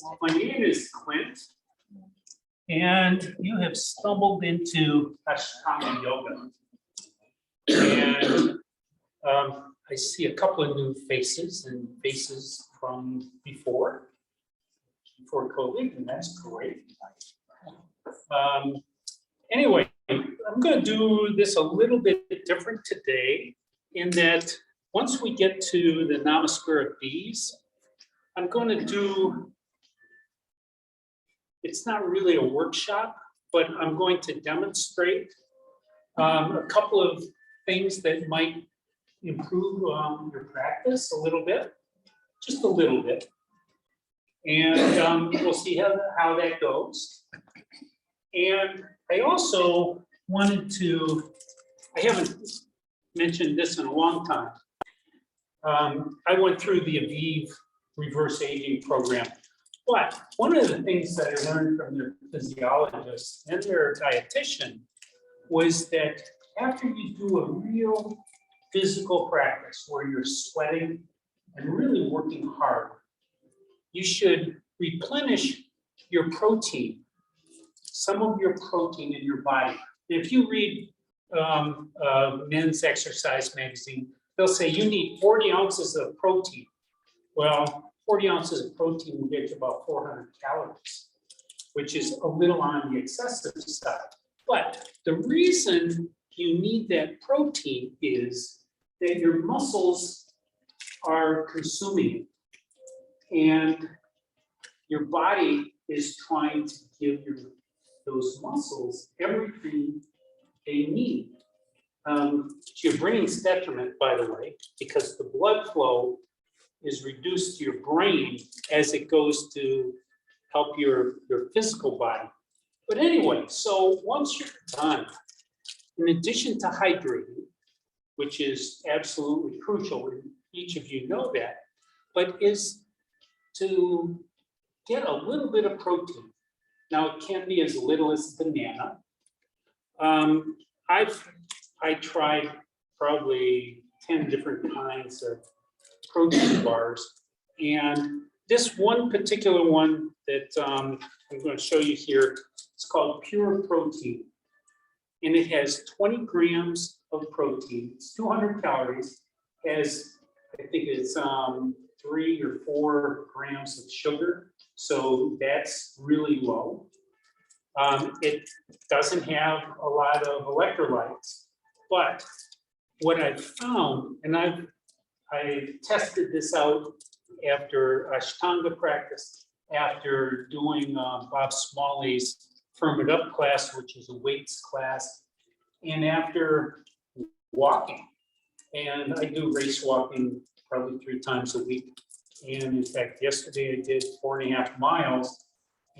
My name is Clint, and you have stumbled into Ashtanga yoga. And I see a couple of new faces and faces from before COVID, and that's great. Anyway, I'm going to do this a little bit different today in that once we get to the Namaskara B's, I'm going to do, it's not really a workshop, but I'm going to demonstrate a couple of things that might improve your practice a little bit, just a little bit. And we'll see how that goes. And I also wanted to, I haven't mentioned this in a long time. I went through the Aviv reverse aging program. But one of the things that I learned from their physiologist and their dietitian was that after you do a real physical practice where you're sweating and really working hard, you should replenish your protein, some of your protein in your body. And if you read Men's Exercise magazine, they'll say you need 40 ounces of protein. Well, 40 ounces of protein will get you about 400 calories, which is a little on the excessive side. But the reason you need that protein is that your muscles are consuming it. And your body is trying to give those muscles everything they need. To your brain's detriment, by the way, because the blood flow is reduced to your brain as it goes to help your physical body. But anyway, so once you're done, in addition to hydrating, which is absolutely crucial, and each of you know that, but is to get a little bit of protein. Now, it can be as little as a banana. I tried probably 10 different kinds of protein bars. And this one particular one that I'm going to show you here, it's called Pure Protein. And it has 20 grams of protein, it's 200 calories, has, I think it's 3 or 4 grams of sugar. So that's really low. It doesn't have a lot of electrolytes, but what I've found, and I tested this out after Ashtanga practice, after doing Bob Smalley's Firm It Up class, which is a weights class, and after walking. And I do race walking probably 3 times a week. And in fact, yesterday I did 4.5 miles.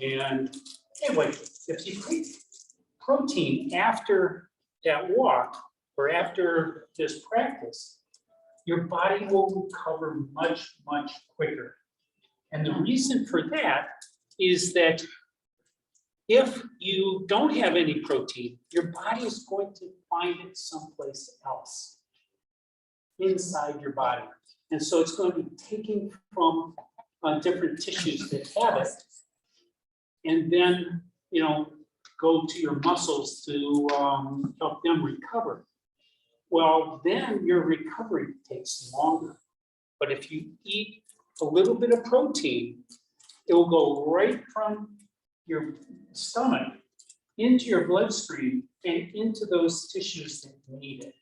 And anyway, if you take protein after that walk or after this practice, your body will recover much, much quicker. And the reason for that is that if you don't have any protein, your body is going to find it someplace else inside your body. And so it's going to be taken from different tissues that have it, and then, go to your muscles to help them recover. Well, then your recovery takes longer. But if you eat a little bit of protein, it will go right from your stomach into your bloodstream and into those tissues that need it.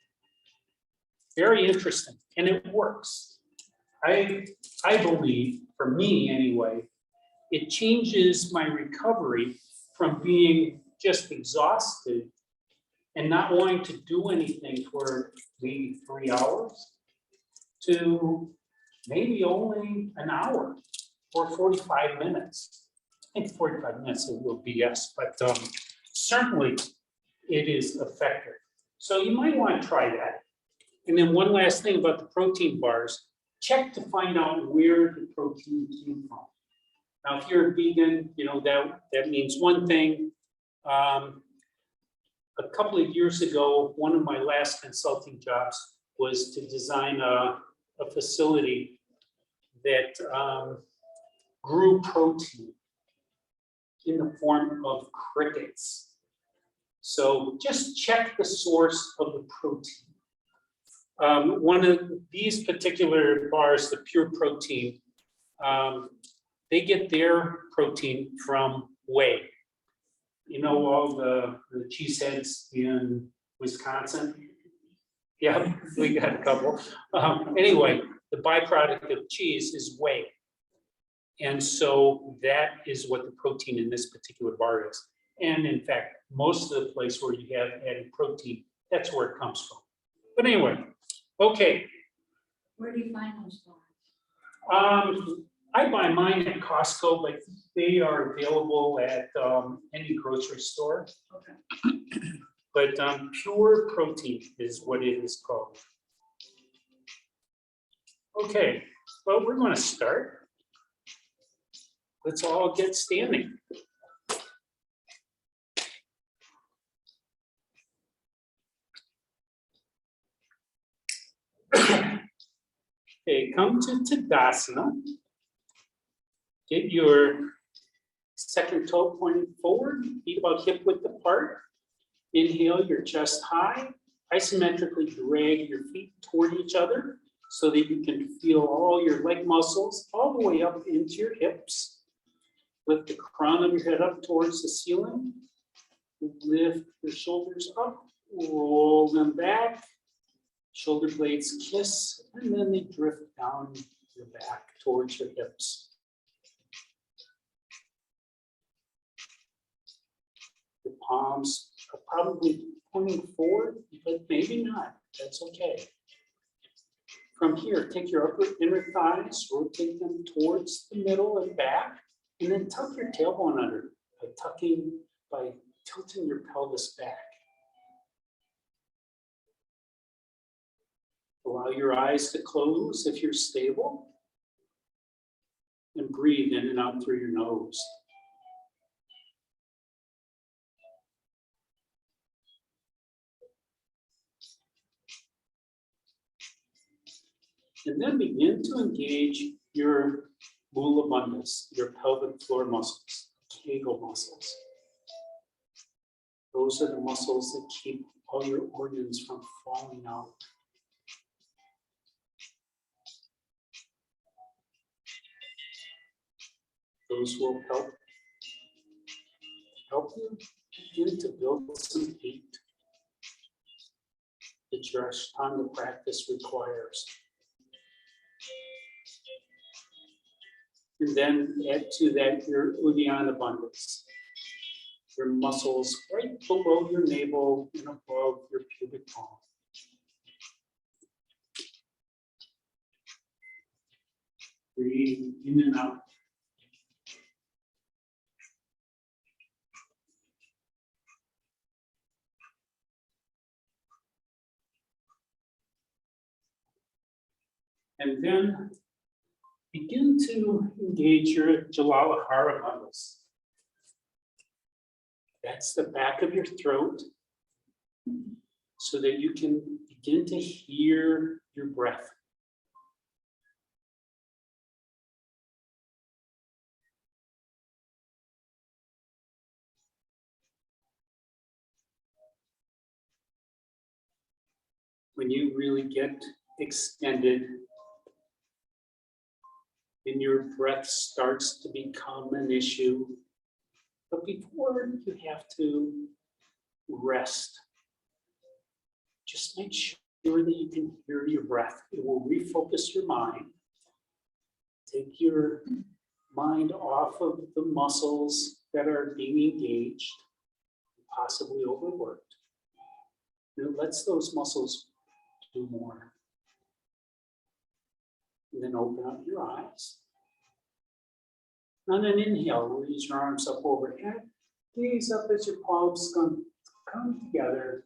Very interesting, and it works. I believe, for me anyway, it changes my recovery from being just exhausted and not wanting to do anything for maybe 3 hours to maybe only an hour or 45 minutes. I think 45 minutes is a little BS, but certainly it is effective. So you might want to try that. And then one last thing about the protein bars, check to find out where the protein came from. Now, if you're a vegan, that means one thing. A couple of years ago, one of my last consulting jobs was to design a facility that grew protein in the form of crickets. So just check the source of the protein. One of these particular bars, the pure protein, they get their protein from whey. You know, all the cheeseheads in Wisconsin? Yeah, we got a couple. Anyway, the byproduct of cheese is whey. And so that is what the protein in this particular bar is. And in fact, most of the place where you have added protein, that's where it comes from. But anyway, okay. Where do you find those bars? I buy mine at Costco, but they are available at any grocery store. Okay. But pure protein is what it is called. Okay, well, we're going to start. Let's all get standing. Okay, come to Tadasana. Get your second toe pointing forward, feet about hip width apart. Inhale your chest high. Isometrically drag your feet toward each other so that you can feel all your leg muscles all the way up into your hips. Lift the crown of your head up towards the ceiling. Lift your shoulders up, roll them back. Shoulder blades kiss, and then they drift down your back towards your hips. The palms are probably pointing forward, but maybe not. That's okay. From here, take your upper inner thighs, rotate them towards the middle and back, and then tuck your tailbone under by tilting your pelvis back. Allow your eyes to close if you're stable, and breathe in and out through your nose. And then begin to engage your mula bandhas, your pelvic floor muscles, Kegel muscles. Those are the muscles that keep all your organs from falling out. Those will help you begin to build some heat that your Ashtanga practice requires. And then add to that your Uddiyana bandhas, your muscles right below your navel and above your pubic bone. Breathe in and out. And then begin to engage your Jalalahara bandhas. That's the back of your throat, so that you can begin to hear your breath. When you really get extended, and your breath starts to become an issue. But before you have to rest, just make sure that you can hear your breath. It will refocus your mind. Take your mind off of the muscles that are being engaged, possibly overworked. And it lets those muscles do more. And then open up your eyes. On an inhale, raise your arms up overhead. Gaze up as your palms come together.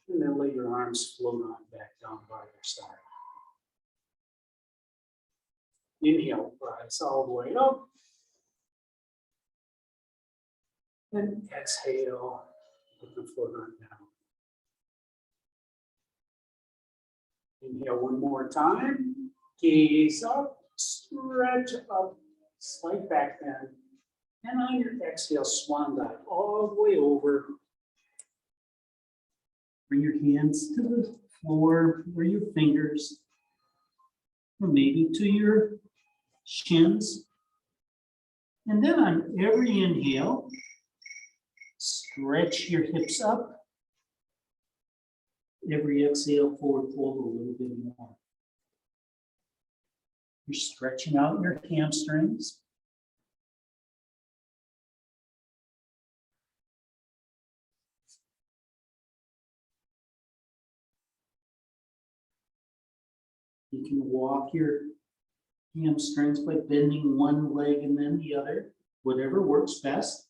And then let your arms float on back down by your side. Inhale, rise all the way up. And exhale, let them float on down. Inhale one more time. Gaze up, stretch up, Slide back then. And on your exhale, swan dive all the way over. Bring your hands to the floor or your fingers, or maybe to your shins. And then on every inhale, stretch your hips up. Every exhale, forward fold a little bit more. You're stretching out your hamstrings. You can walk your hamstrings by bending one leg and then the other, whatever works best.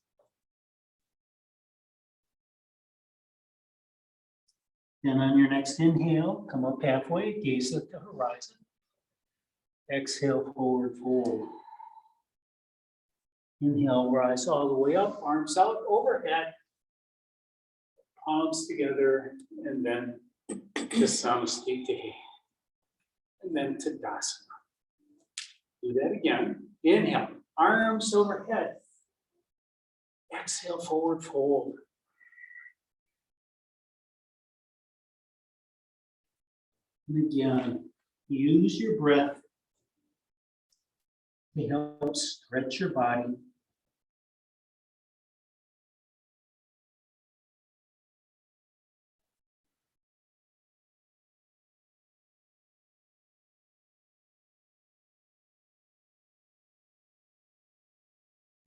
Then on your next inhale, come up halfway, gaze at the horizon. Exhale, forward fold. Inhale, rise all the way up, arms out overhead, palms together, and then Tadasana Lift. And then Tadasana. Do that again. Inhale, arms overhead. Exhale, forward fold. And again, use your breath to help stretch your body.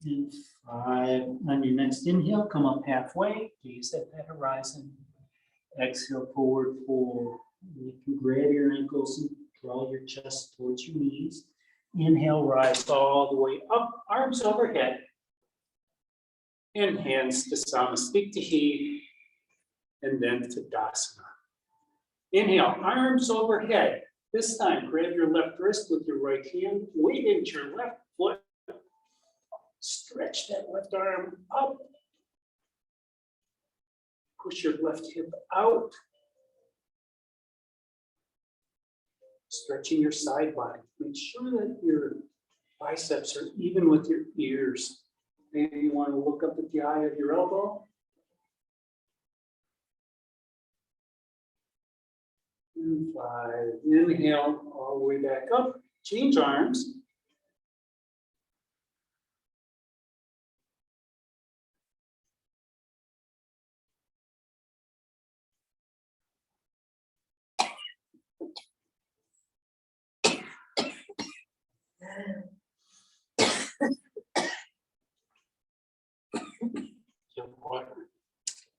And 5, on your next inhale, come up halfway, gaze at that horizon. Exhale, forward fold. You can grab your ankles and draw your chest towards your knees. Inhale, rise all the way up, arms overhead. And hands to Namaskara, and then Tadasana. Inhale, arms overhead. This time, grab your left wrist with your right hand, weight into your left foot. Stretch that left arm up. Push your left hip out. Stretching your side body. Make sure that your biceps are even with your ears. Maybe you want to look up at the eye of your elbow. And 5. Inhale all the way back up. Change arms.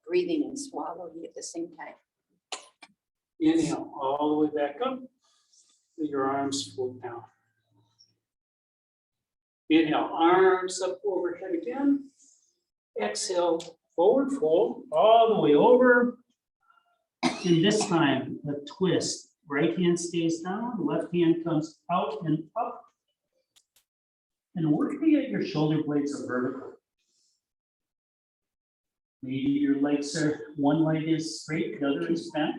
Breathing and swallowing at the same time. Inhale all the way back up. Let your arms float down. Inhale, arms up overhead again. Exhale, forward fold all the way over. And this time, a twist. Right hand stays down, left hand comes out and up. And work to get your shoulder blades are vertical. Maybe your legs are, one leg is straight, the other is bent.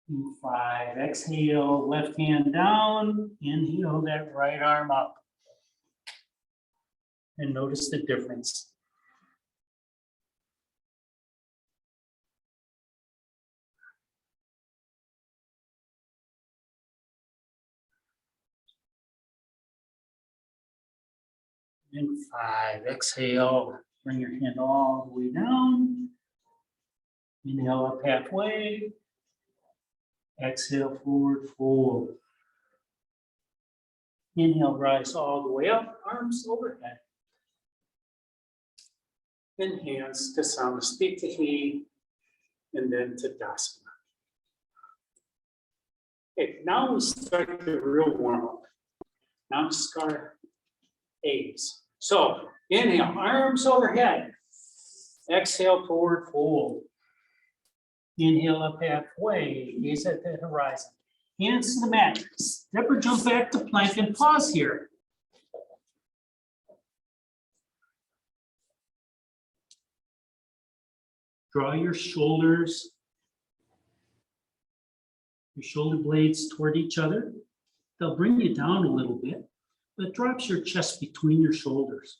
And 5, exhale, left hand down, inhale that right arm up. And notice the difference. And 5, exhale, bring your hand all the way down. Inhale up halfway. Exhale, forward fold. Inhale, rise all the way up, arms overhead. And hands to Namaskara, and then Tadasana. Okay, now we start the real warm-up. Namaskara A's. So inhale, arms overhead. Exhale, forward fold. Inhale up halfway, gaze at the horizon. Hands to the mat. Step or jump back to plank and pause here. Draw your shoulders, your shoulder blades toward each other. They'll bring you down a little bit, but drops your chest between your shoulders.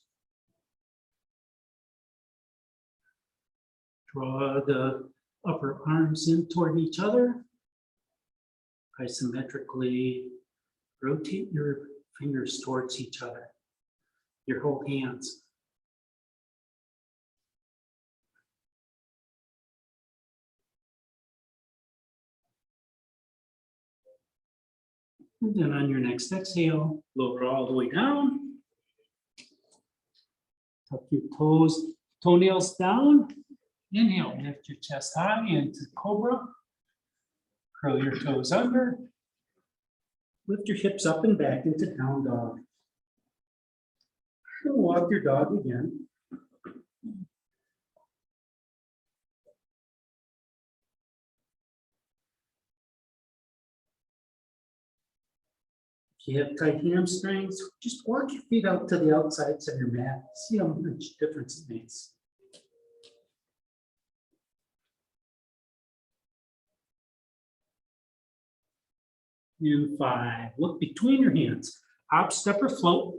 Draw the upper arms in toward each other. Isometrically rotate your fingers towards each other, your whole hands. And then on your next exhale, lower all the way down. Tuck your toenails down. Inhale, lift your chest high into Cobra. Curl your toes under. Lift your hips up and back into down dog. And walk your dog again. If you have tight hamstrings, just walk your feet out to the outsides of your mat. See how much difference it makes. In 5, look between your hands. Hop, step, or float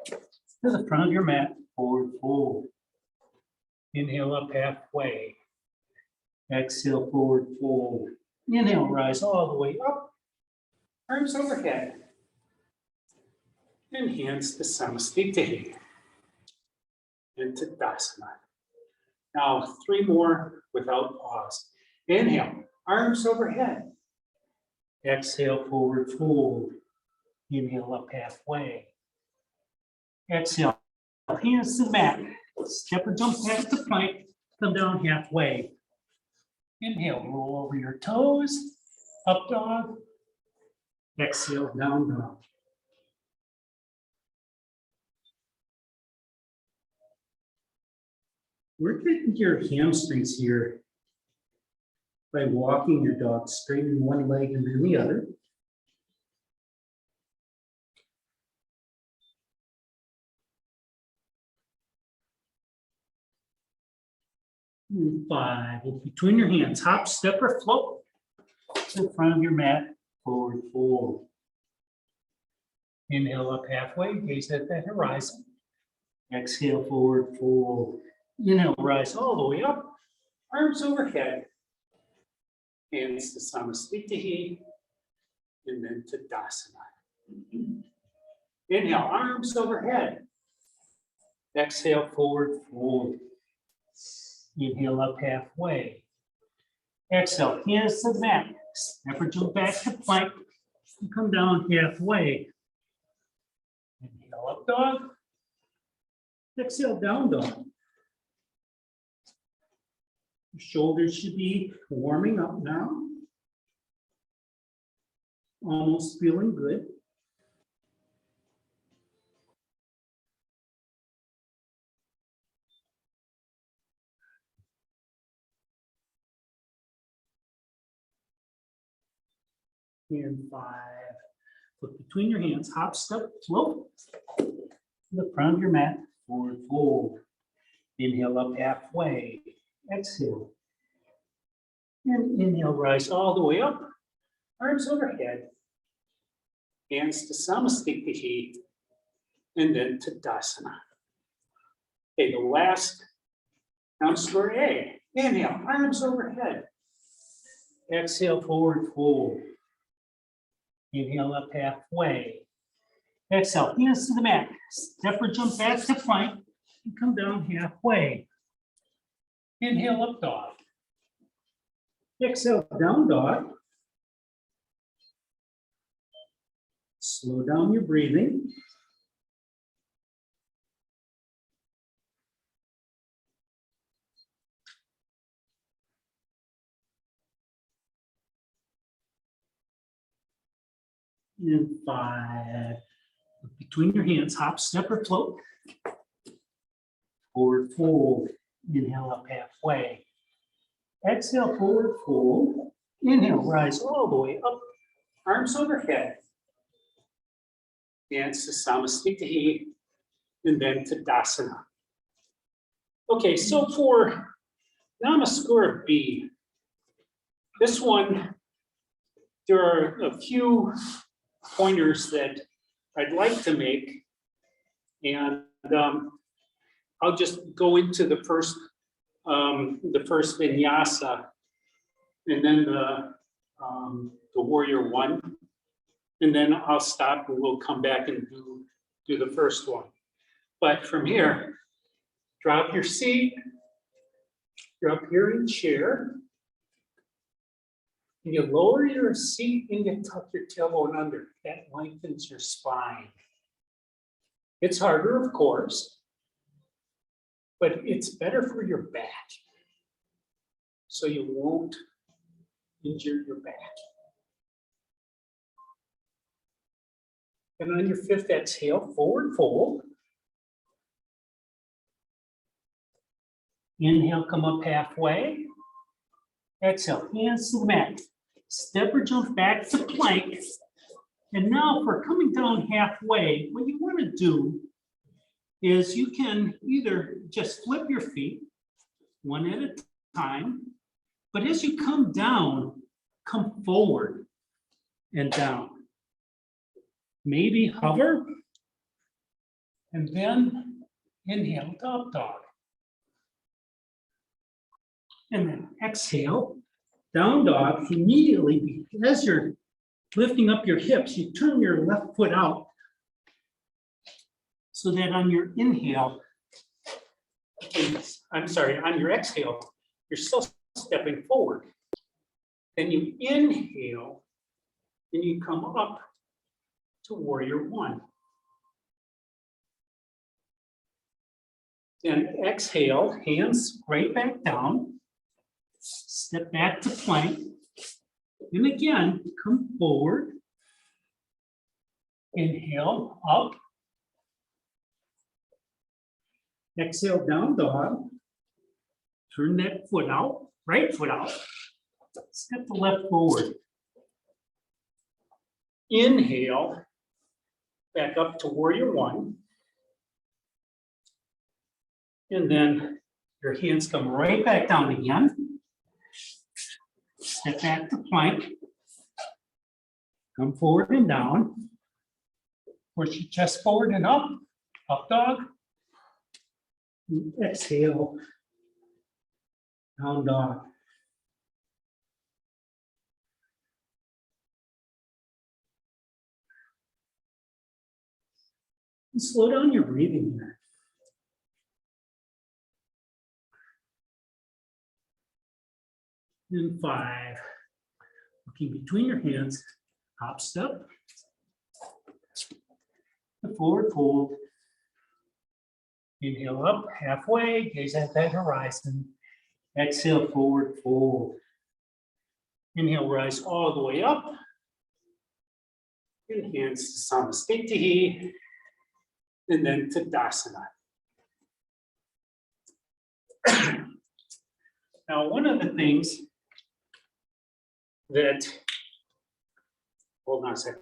to the front of your mat. Forward fold. Inhale up halfway. Exhale, forward fold. Inhale, rise all the way up. Arms overhead. And hands to Samastitihi. And Tadasana. Now 3 more without pause. Inhale, arms overhead. Exhale, forward fold. Inhale up halfway. Exhale, hands to the mat. Step or jump back to plank. Come down halfway. Inhale, roll over your toes. Up dog. Exhale, down dog. Work your hamstrings here by walking your dog straight in one leg and then the other. And 5, look between your hands, hop, step, or float to the front of your mat, forward fold. Inhale up halfway, gaze at that horizon. Exhale, forward fold. Inhale, rise all the way up, arms overhead. Hands to Samastitihi, and then Tadasana. Inhale, arms overhead. Exhale, forward fold. Inhale up halfway. Exhale, hands to the mat. Step or jump back to plank. And come down halfway. Inhale up dog. Exhale, down dog. Your shoulders should be warming up now. Almost feeling good. And 5, look between your hands, hop, step, float to the front of your mat, forward fold. Inhale up halfway, exhale. And inhale, rise all the way up, arms overhead. Hands to Samastitihi, and then Tadasana. Okay, the last counts for A. Inhale, arms overhead. Exhale, forward fold. Inhale up halfway. Exhale, hands to the mat. Step or jump back to plank and come down halfway. Inhale up dog. Exhale, down dog. Slow down your breathing. And 5, between your hands, hop, step, or float. Forward fold. Inhale up halfway. Exhale, forward fold. Inhale, rise all the way up. Arms overhead. Hands to Samastitihi, and then Tadasana. Okay, so for Namaskara B. This one, there are a few pointers that I'd like to make. And I'll just go into the first vinyasa, and then the warrior one. And then I'll stop and we'll come back and do the first one. But from here, drop your seat. You're up here in chair. And you lower your seat and you tuck your tailbone under. That lengthens your spine. It's harder, of course, but it's better for your back. So you won't injure your back. And on your fifth exhale, forward fold. Inhale, come up halfway. Exhale, hands to the mat. Step or jump back to plank. And now for coming down halfway, what you want to do is you can either just flip your feet one at a time, but as you come down, come forward and down. Maybe hover, and then inhale to up dog. And then exhale, down dog. Immediately, as you're lifting up your hips, you turn your left foot out so that on your inhale, on your exhale, you're still stepping forward. Then you inhale and you come up to warrior one. Then exhale, hands right back down, step back to plank. And again, come forward, inhale, up, exhale, down dog, turn that foot out, right foot out, step the left forward. Inhale, back up to warrior one. And then your hands come right back down again. Step back to plank. Come forward and down. Push your chest forward and up dog. And exhale, down dog. And slow down your breathing here. And 5. Looking between your hands, hop step. The forward fold. Inhale up halfway, gaze at that horizon. Exhale, forward fold. Inhale, rise all the way up. And hands to Namaskara. And then Tadasana. Now, one of the things that, hold on a second.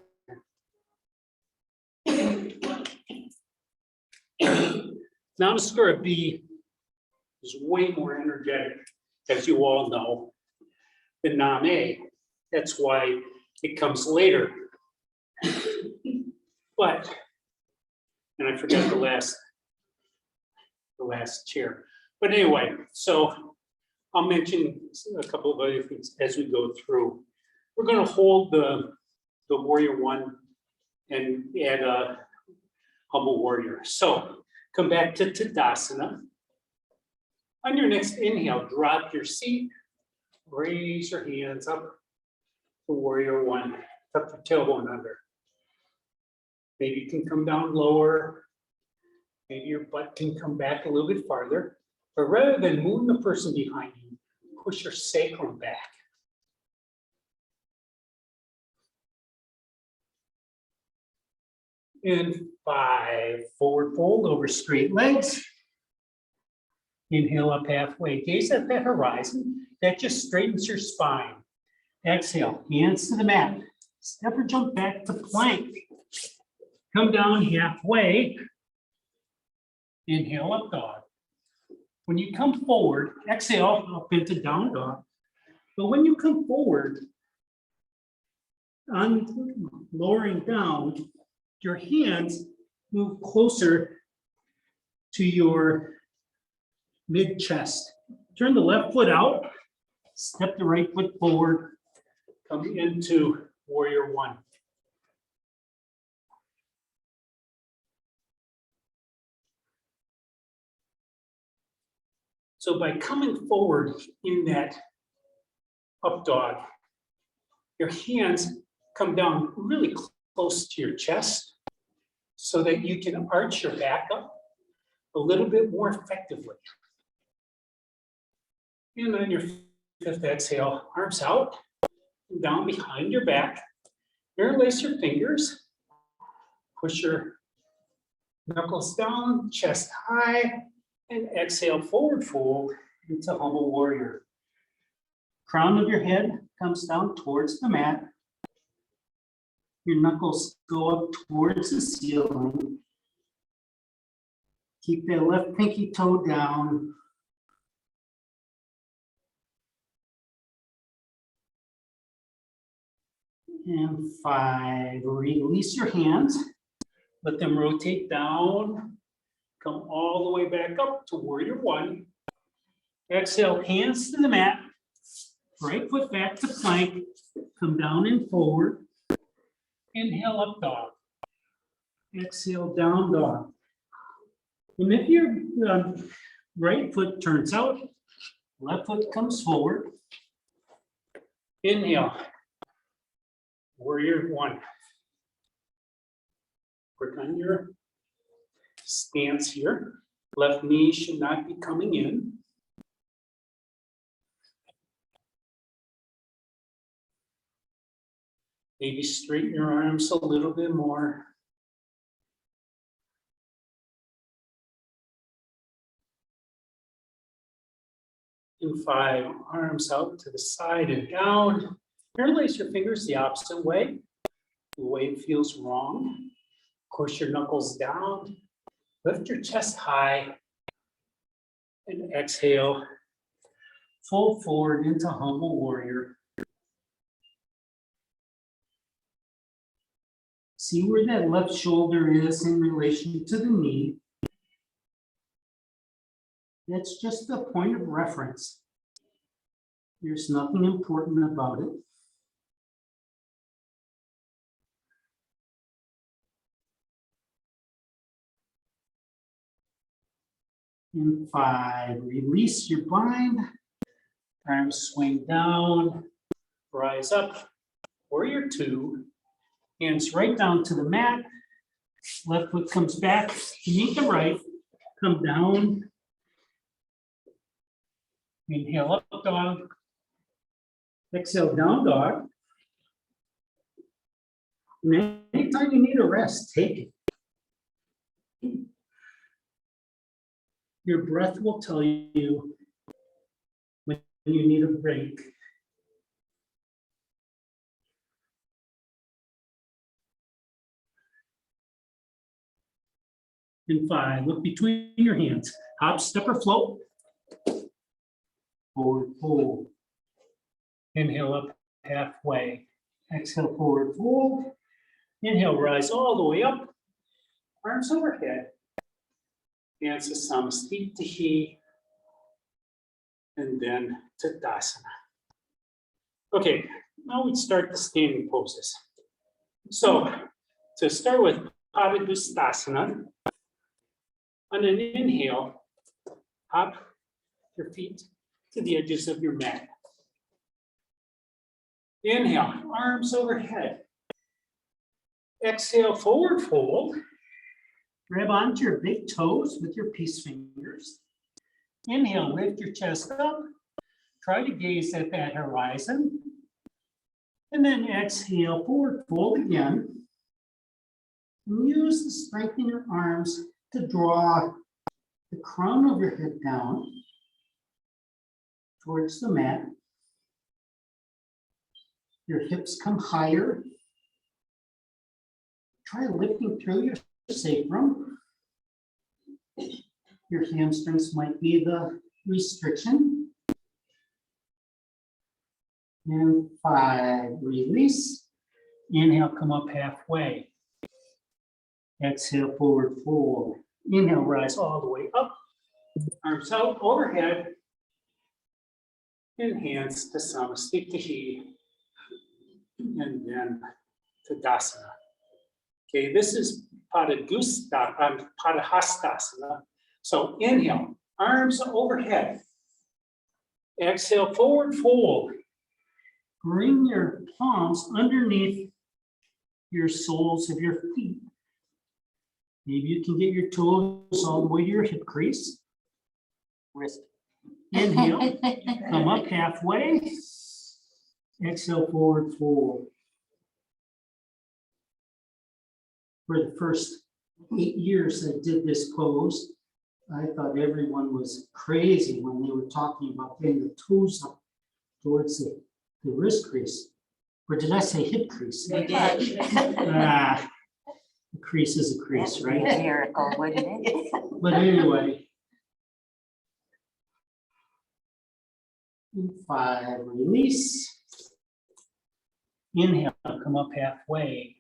Namaskara B is way more energetic, as you all know, than Nam A. That's why it comes later. But, and I forgot the last chair. But anyway, so I'll mention a couple of other things as we go through. We're going to hold the warrior one and add a humble warrior. So come back to Tadasana. On your next inhale, drop your seat, raise your hands up to warrior one, tuck your tailbone under. Maybe you can come down lower. Maybe your butt can come back a little bit farther. But rather than move the person behind you, push your sacrum back. And 5, forward fold over straight legs. Inhale up halfway, gaze at that horizon. That just straightens your spine. Exhale, hands to the mat. Step or jump back to plank. Come down halfway. Inhale, up dog. When you come forward, exhale up into down dog. But when you come forward, on lowering down, your hands move closer to your mid chest. Turn the left foot out, step the right foot forward, come into warrior one. So by coming forward in that up dog, your hands come down really close to your chest so that you can arch your back up a little bit more effectively. And on your fifth exhale, arms out, and down behind your back. Interlace your fingers, push your knuckles down, chest high, and exhale, forward fold into humble warrior. Crown of your head comes down towards the mat. Your knuckles go up towards the ceiling. Keep that left pinky toe down. And 5, release your hands. Let them rotate down. Come all the way back up to warrior one. Exhale, hands to the mat. Right foot back to plank. Come down and forward. Inhale, up dog. Exhale, down dog. And if your right foot turns out, left foot comes forward. Inhale. Warrior one. Work on your stance here. Left knee should not be coming in. Maybe straighten your arms a little bit more. And 5, arms out to the side and down. Interlace your fingers the opposite way. The way it feels wrong. Push your knuckles down. Lift your chest high. And exhale. Fold forward into humble warrior. See where that left shoulder is in relation to the knee. That's just a point of reference. There's nothing important about it. And 5, release your bind. Arms swing down, rise up. Warrior 2, hands right down to the mat. Left foot comes back to meet the right. Come down. Inhale, up dog. Exhale, down dog. And anytime you need a rest, take it. Your breath will tell you when you need a break. And 5, look between your hands. Hop, step, or float. Forward fold. Inhale up halfway. Exhale, forward fold. Inhale, rise all the way up. Arms overhead. Hands to Samastitihi. And then Tadasana. Okay, now we start the standing poses. So, to start with Padmasana, on an inhale, hop your feet to the edges of your mat. Inhale, arms overhead. Exhale, forward fold. Grab onto your big toes with your peace fingers. Inhale, lift your chest up. Try to gaze at that horizon. And then exhale, forward fold again. And use the strength in your arms to draw the crown of your head down towards the mat. Your hips come higher. Try lifting through your sacrum. Your hamstrings might be the restriction. And 5, release. Inhale, come up halfway. Exhale, forward fold. Inhale, rise all the way up. Arms out overhead. And hands to Samasthiti. And then Tadasana. Okay, this is Padahastasana. So inhale, arms overhead. Exhale, forward fold. Bring your palms underneath your soles of your feet. Maybe you can get your toes all the way to your hip crease. Wrist. Inhale, come up halfway. Exhale, forward fold. For the first 8 years I did this pose, I thought everyone was crazy when they were talking about getting the toes up towards the wrist crease. Or did I say hip crease? You did. A crease is a crease, That'd be right? a miracle, wouldn't it? But anyway. 5, release. Inhale, come up halfway.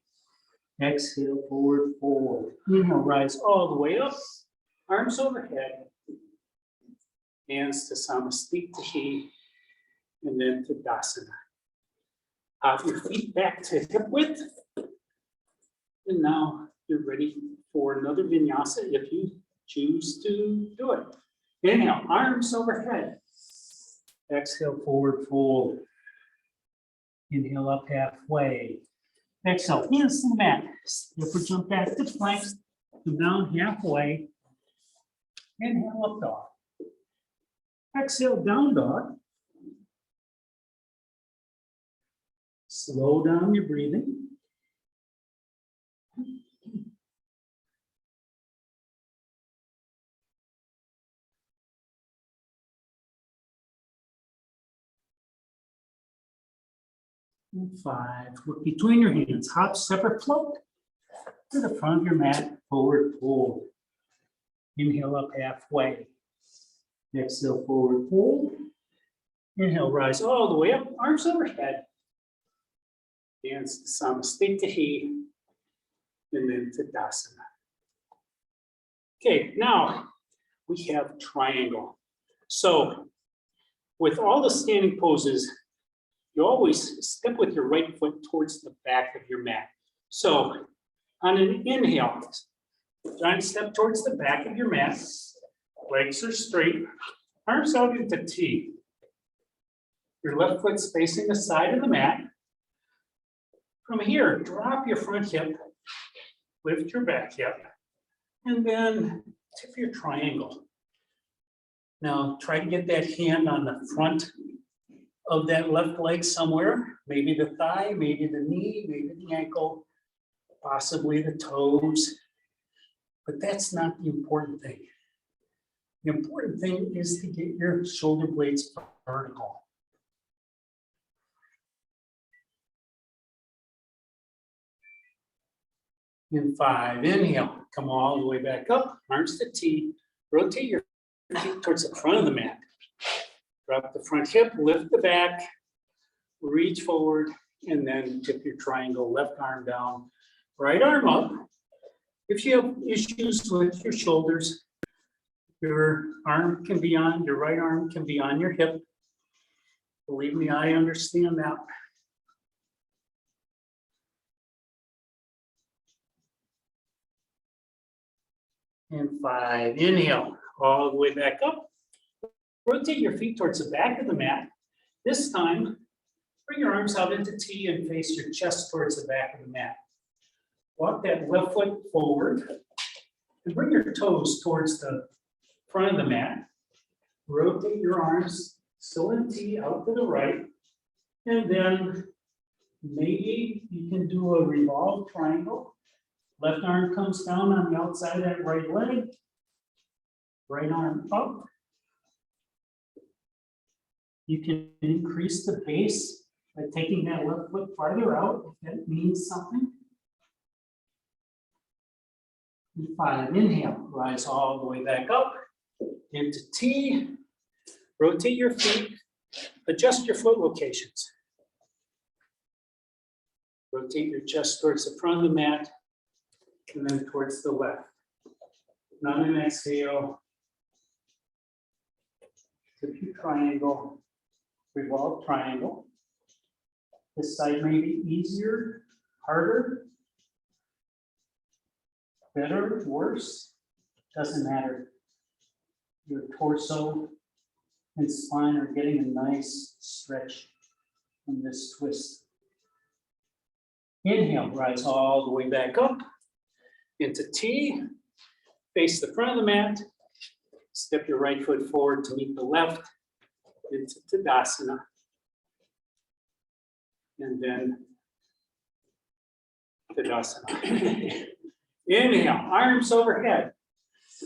Exhale, forward fold. Inhale, rise all the way up. Arms overhead. Hands to Samasthiti. And then Tadasana. Your feet back to hip width. And now you're ready for another vinyasa if you choose to do it. Inhale, arms overhead. Exhale, forward fold. Inhale, up halfway. Exhale, hands to the mat. Step or jump back to planks. Come down halfway. Inhale, up dog. Exhale, down dog. Slow down your breathing. And 5, look between your hands, hop, separate float to the front of your mat, forward fold. Inhale up halfway. Exhale, forward fold. Inhale, rise all the way up, arms overhead. Hands to Samasthiti, and then Tadasana. Okay, now we have triangle. So with all the standing poses, you always step with your right foot towards the back of your mat. So on an inhale, giant step towards the back of your mat. Legs are straight, arms out into T. Your left foot facing the side of the mat. From here, drop your front hip, lift your back hip, and then tip your triangle. Now try to get that hand on the front of that left leg somewhere, maybe the thigh, maybe the knee, maybe the ankle, possibly the toes. But that's not the important thing. The important thing is to get your shoulder blades vertical. In 5, inhale, come all the way back up, arms to T, rotate your feet towards the front of the mat. Drop the front hip, lift the back, reach forward, and then tip your triangle, left arm down, right arm up. If you have issues with your shoulders, your arm can be on, your right arm can be on your hip. Believe me, I understand that. And 5, inhale, all the way back up. Rotate your feet towards the back of the mat. This time, bring your arms out into T and face your chest towards the back of the mat. Walk that left foot forward and bring your toes towards the front of the mat. Rotate your arms still in T out to the right. And then maybe you can do a revolved triangle. Left arm comes down on the outside of that right leg. Right arm up. You can increase the base by taking that left foot farther out, if that means something. And 5, inhale, rise all the way back up. into T, rotate your feet, adjust your foot locations. Rotate your chest towards the front of the mat and then towards the left. Now on an exhale, tip your triangle, revolve triangle. This side may be easier, harder, better, worse, doesn't matter. Your torso and spine are getting a nice stretch from this twist. Inhale, rise all the way back up into T, face the front of the mat, step your right foot forward to meet the left into Tadasana. And then Tadasana. Inhale, arms overhead.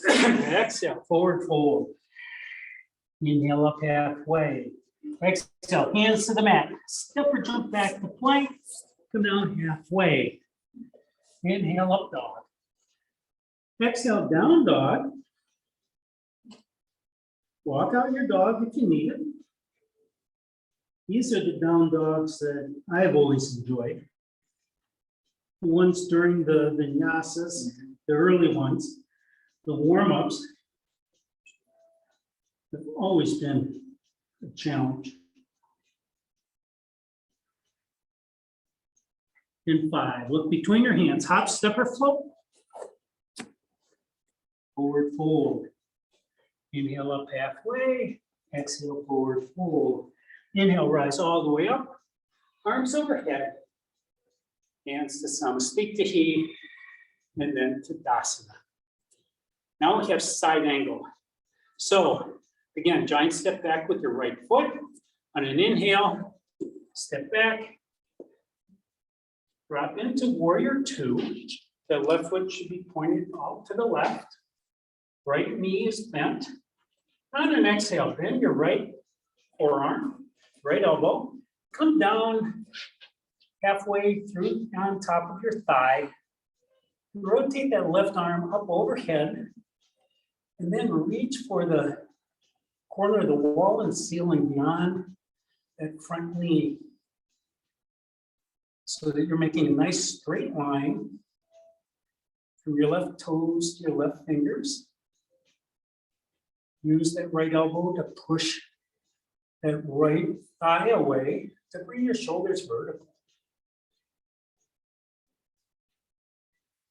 Exhale, forward fold. Inhale up halfway. Exhale, hands to the mat. Step or jump back to plank. Come down halfway. Inhale, up dog. Exhale, down dog. Walk out your dog if you need it. These are the down dogs that I've always enjoyed. The ones during the vinyasas, the early ones, the warm-ups have always been a challenge. In 5, look between your hands, hop, step, or float. Forward fold. Inhale up halfway, exhale forward fold. Inhale, rise all the way up, arms overhead, hands to Namaskara, and then Tadasana. Now we have side angle. So again, giant step back with your right foot. On an inhale, step back, drop into warrior 2. The left foot should be pointed out to the left. Right knee is bent. On an exhale, bend your right forearm, right elbow, come down halfway through on top of your thigh. Rotate that left arm up overhead, and then reach for the corner of the wall and ceiling beyond that front knee, so that you're making a nice straight line from your left toes to your left fingers. Use that right elbow to push that right thigh away to bring your shoulders vertical.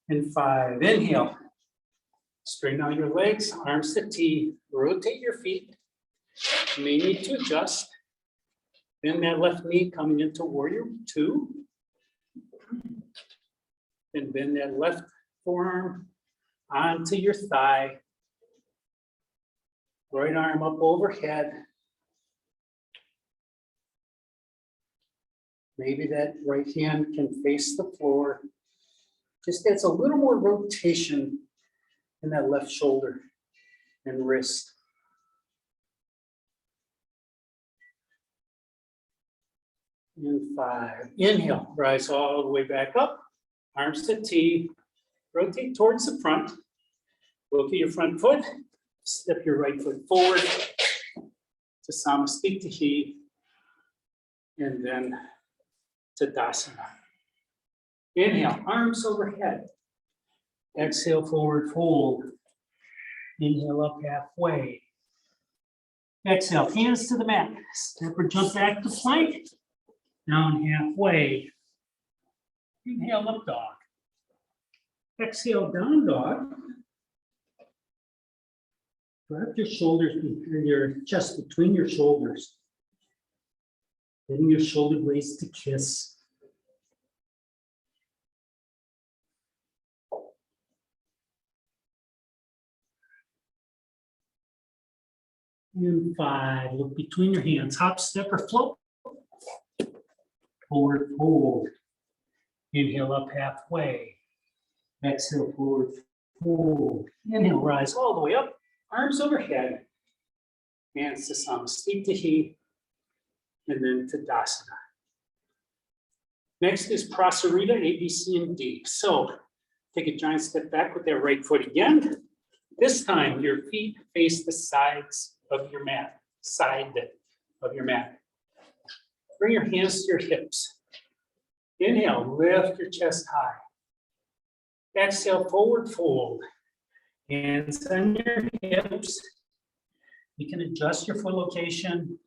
In 5, inhale. Straighten out your legs, arms to T. Rotate your feet. You may need to adjust. Bend that left knee coming into warrior 2. Then bend that left forearm onto your thigh. Right arm up overhead. Maybe that right hand can face the floor. Just adds a little more rotation in that left shoulder and wrist. In 5, inhale, rise all the way back up, arms to T, rotate towards the front, look at your front foot, step your right foot forward to Namaskara, and then Tadasana. Inhale, arms overhead. Exhale, forward fold. Inhale up halfway. Exhale, hands to the mat. Step or jump back to plank. Down halfway. Inhale, up dog. Exhale, down dog. Drop your shoulders, your chest between your shoulders. Getting your shoulder blades to kiss. In 5, look between your hands, hop, step, or float. Forward fold. Inhale up halfway. Exhale, forward fold. Inhale, rise all the way up, arms overhead. Hands to Namaskara, and then Tadasana. Next is Prasarita, A, B, C, and D. So take a giant step back with that right foot again. This time, your feet face the sides of your mat, side of your mat. Bring your hands to your hips. Inhale, lift your chest high. Exhale, forward fold. Hands on your hips. You can adjust your foot location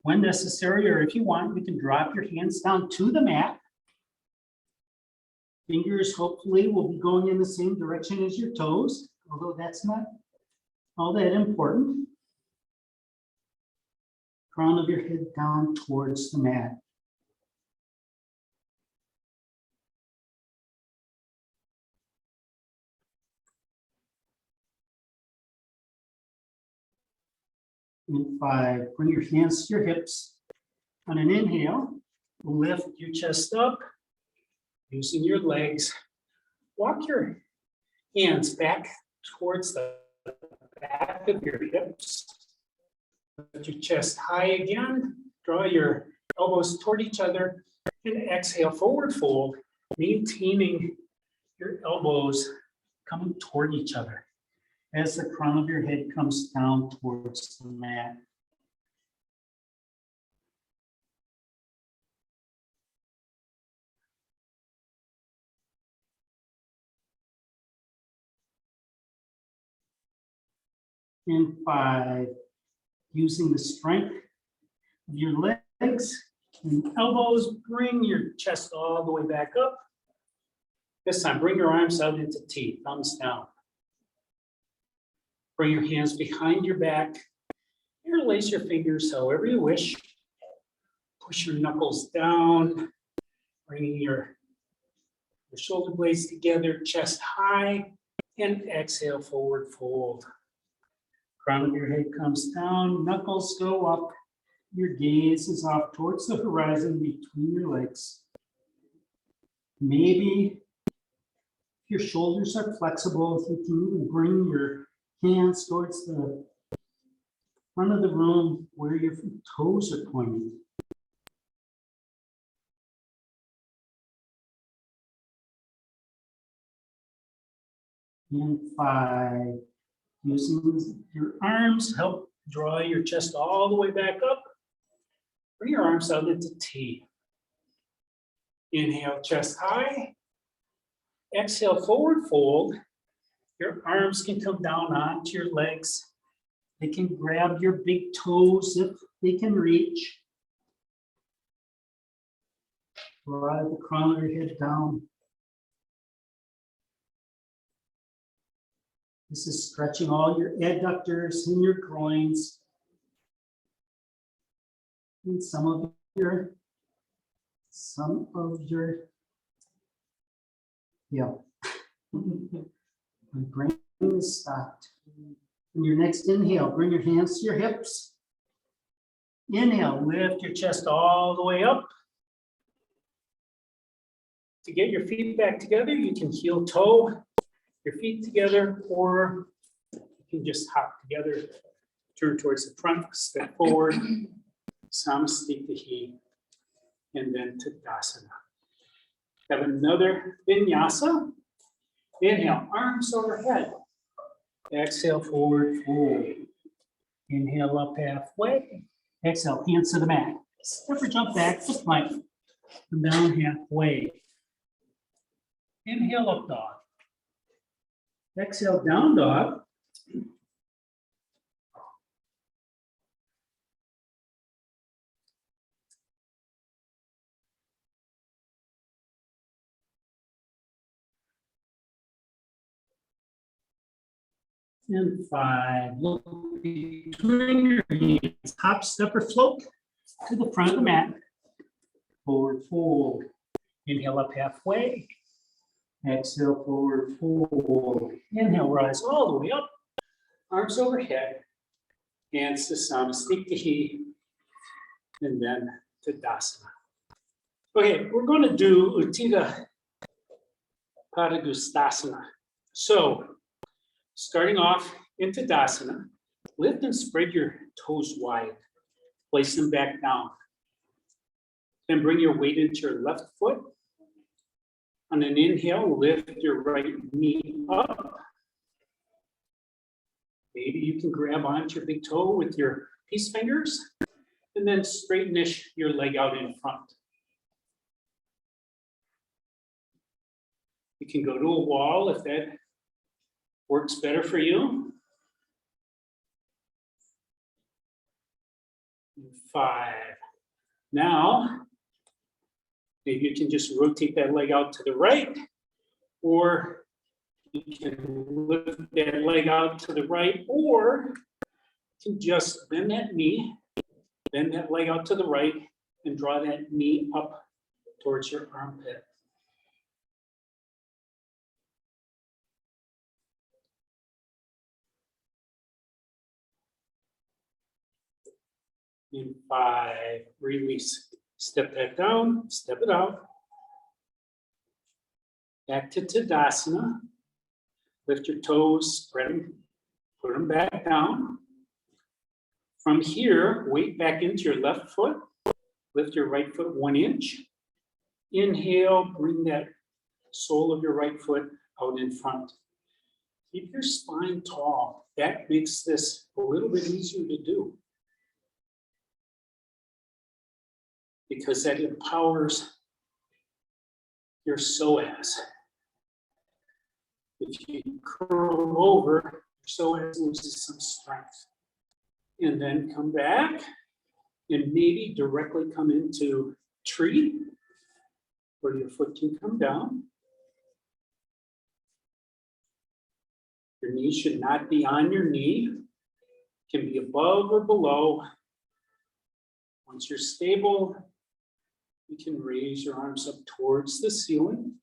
when necessary, or if you want, you can drop your hands down to the mat. Fingers hopefully will be going in the same direction as your toes, although that's not all that important. Crown of your head down towards the mat. And 5, bring your hands to your hips. On an inhale, lift your chest up, using your legs. Walk your hands back towards the back of your hips. Lift your chest high again. Draw your elbows toward each other and exhale, forward fold, maintaining your elbows coming toward each other as the crown of your head comes down towards the mat. And 5, using the strength of your legs and elbows, bring your chest all the way back up. This time, bring your arms out into T, thumbs down. Bring your hands behind your back. Interlace your fingers however you wish. Push your knuckles down, bringing your shoulder blades together, chest high, and exhale, forward fold. Crown of your head comes down, knuckles go up. Your gaze is off towards the horizon between your legs. Maybe if your shoulders are flexible, you can even bring your hands towards the front of the room where your toes are pointing. And 5, using your arms, help draw your chest all the way back up. Bring your arms out into T. Inhale, chest high. Exhale, forward fold. Your arms can come down onto your legs. They can grab your big toes if they can reach. Draw the crown of your head down. This is stretching all your adductors and your groins. And some of your, yeah. My brain is stopped. And your next inhale, bring your hands to your hips. Inhale, lift your chest all the way up. To get your feet back together, you can heel toe your feet together, or you can just hop together, turn towards the front, step forward, Namaskara, and then Tadasana. Have another vinyasa. Inhale, arms overhead. Exhale, forward fold. Inhale, up halfway. Exhale, hands to the mat. Step or jump back to plank. Come down halfway. Inhale, up dog. Exhale, down dog. And 5, look between your hands, hop, step, or float to the front of the mat. Forward fold. Inhale up halfway. Exhale, forward fold. Inhale, rise all the way up. Arms overhead. Hands to Namaskara, and then Tadasana. Okay, we're going to do Uttita Padmasana. So, starting off in Tadasana, lift and spread your toes wide. Place them back down. Then bring your weight into your left foot. On an inhale, lift your right knee up. Maybe you can grab onto your big toe with your peace fingers and then straighten-ish your leg out in front. You can go to a wall if that works better for you. 5. Now, maybe you can just rotate that leg out to the right, or you can lift that leg out to the right, or you can just bend that knee, bend that leg out to the right, and draw that knee up towards your armpit. In 5, release. Step that down, step it out. Back to Tadasana. Lift your toes, spread them, put them back down. From here, weight back into your left foot. Lift your right foot 1 inch. Inhale, bring that sole of your right foot out in front. Keep your spine tall. That makes this a little bit easier to do, because that empowers your psoas. If you curl over, your psoas loses some strength. And then come back and maybe directly come into tree, where your foot can come down. Your knee should not be on your knee. It can be above or below. Once you're stable, you can raise your arms up towards the ceiling.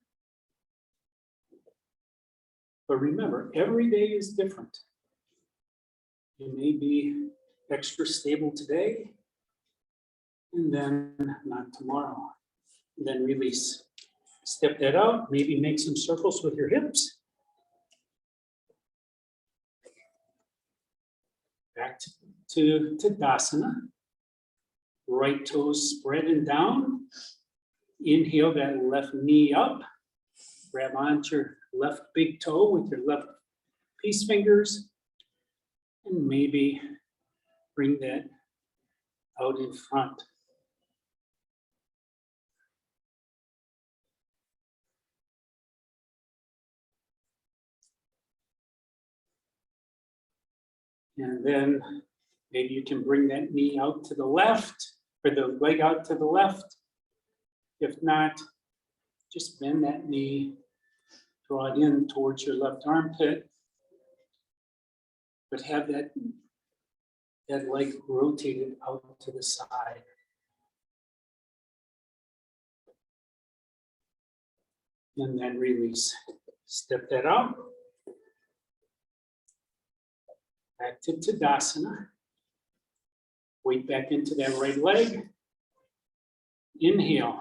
But remember, every day is different. You may be extra stable today, and then not tomorrow. And then release. Step that out, maybe make some circles with your hips. Back to Tadasana. Right toes spread and down. Inhale that left knee up. Grab onto your left big toe with your left peace fingers. And maybe bring that out in front. And then maybe you can bring that knee out to the left, or the leg out to the left. If not, just bend that knee, draw it in towards your left armpit, but have that leg rotated out to the side. And then release. Step that out. Back to Tadasana. Weight back into that right leg. Inhale.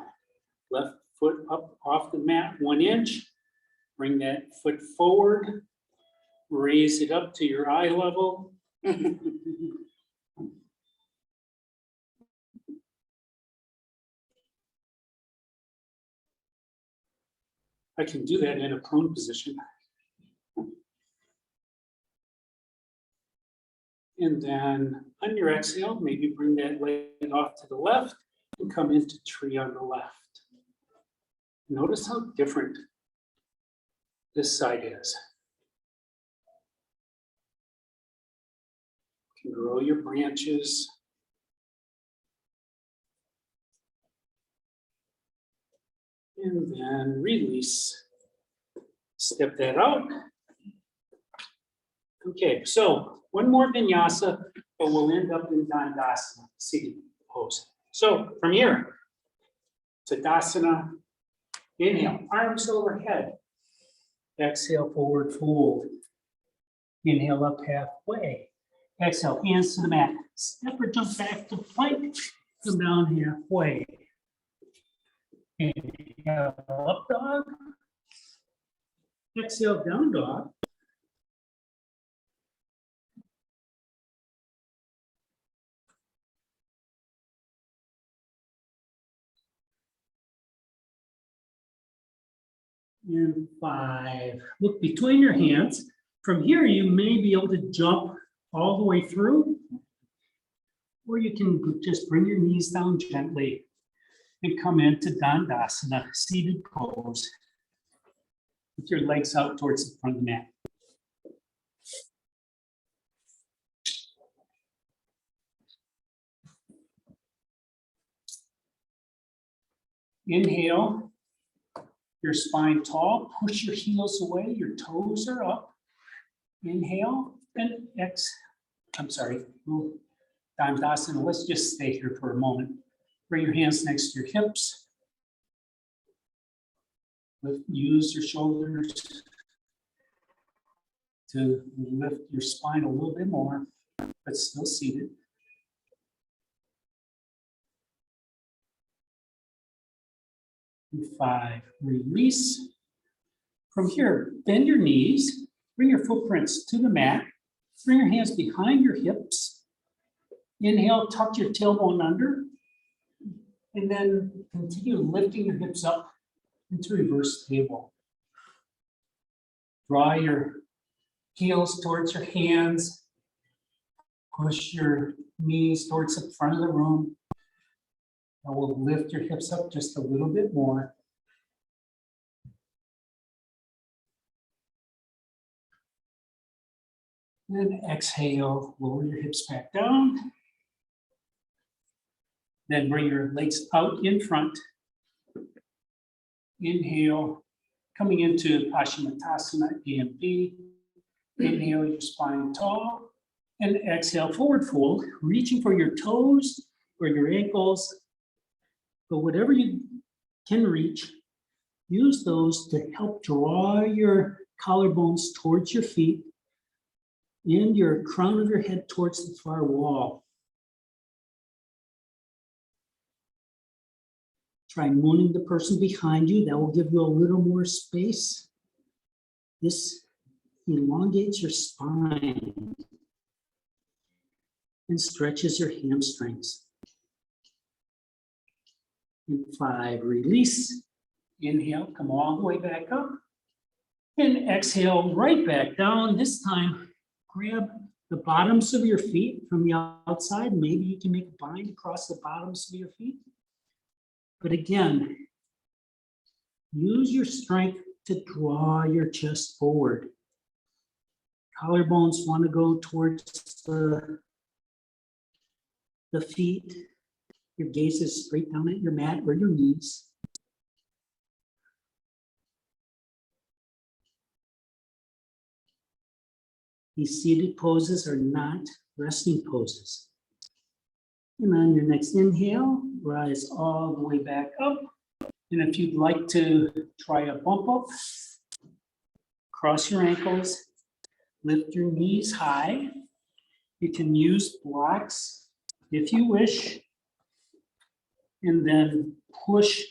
Left foot up off the mat 1 inch. Bring that foot forward. Raise it up to your eye level. I can do that in a prone position. And then on your exhale, maybe bring that leg off to the left and come into tree on the left. Notice how different this side is. You can grow your branches. And then release. Step that out. Okay, so one more vinyasa, but we'll end up in Tadasana, seated pose. So from here, Tadasana, inhale, arms overhead. Exhale, forward fold. Inhale up halfway. Exhale, hands to the mat. Step or jump back to plank. Come down halfway. Inhale, up dog. Exhale, down dog. And 5. Look between your hands. From here, you may be able to jump all the way through. Or you can just bring your knees down gently and come into Tadasana, seated pose, with your legs out towards the front of the mat. Inhale, your spine tall, push your heels away, your toes are up. Inhale and move Tadasana. Let's just stay here for a moment. Bring your hands next to your hips. Use your shoulders to lift your spine a little bit more, but still seated. And 5, release. From here, bend your knees, bring your footprints to the mat, bring your hands behind your hips. Inhale, tuck your tailbone under, and then continue lifting your hips up into reverse table. Draw your heels towards your hands, push your knees towards the front of the room. And we'll lift your hips up just a little bit more. And exhale, lower your hips back down. Then bring your legs out in front. Inhale, coming into Padmasana A and B. Inhale, your spine tall. And exhale, forward fold, reaching for your toes or your ankles. But whatever you can reach, use those to help draw your collarbones towards your feet and your crown of your head towards the far wall. Try mooning the person behind you. That will give you a little more space. This elongates your spine and stretches your hamstrings. And 5, release. Inhale, come all the way back up. And exhale, right back down. This time, grab the bottoms of your feet from the outside. Maybe you can make a bind across the bottoms of your feet. But again, use your strength to draw your chest forward. Collarbones want to go towards the feet. Your gaze is straight down at your mat or your knees. These seated poses are not resting poses. And on your next inhale, rise all the way back up. And if you'd like to try a bump up, cross your ankles, lift your knees high. You can use blocks if you wish. And then push